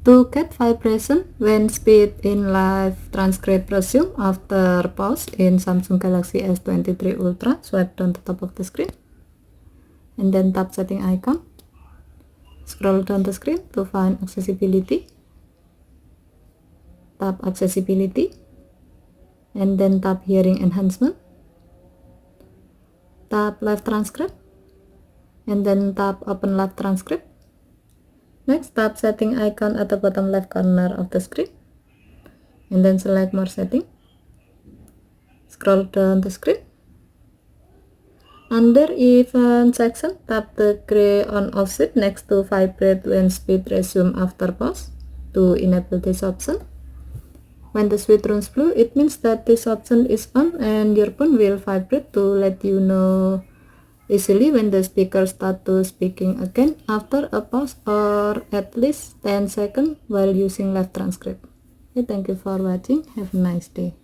To get vibration when speed in live transcribe resume after pause in Samsung Galaxy S23 Ultra, swipe down the top of the screen and then tap setting icon. Scroll down the screen to find accessibility. Tap accessibility and then tap hearing enhancement. Tap live transcribe and then tap open live transcribe. Next, tap setting icon at the bottom left corner of the screen and then select more setting. Scroll down the screen. Under event section, tap the gray on off switch next to vibrate when speed resume after pause to enable this option. When the switch turns blue, it means that this option is on and your phone will vibrate to let you know easily when the speaker start to speaking again after a pause or at least 10 seconds while using live transcript. Okay, thank you for watching. Have a nice day.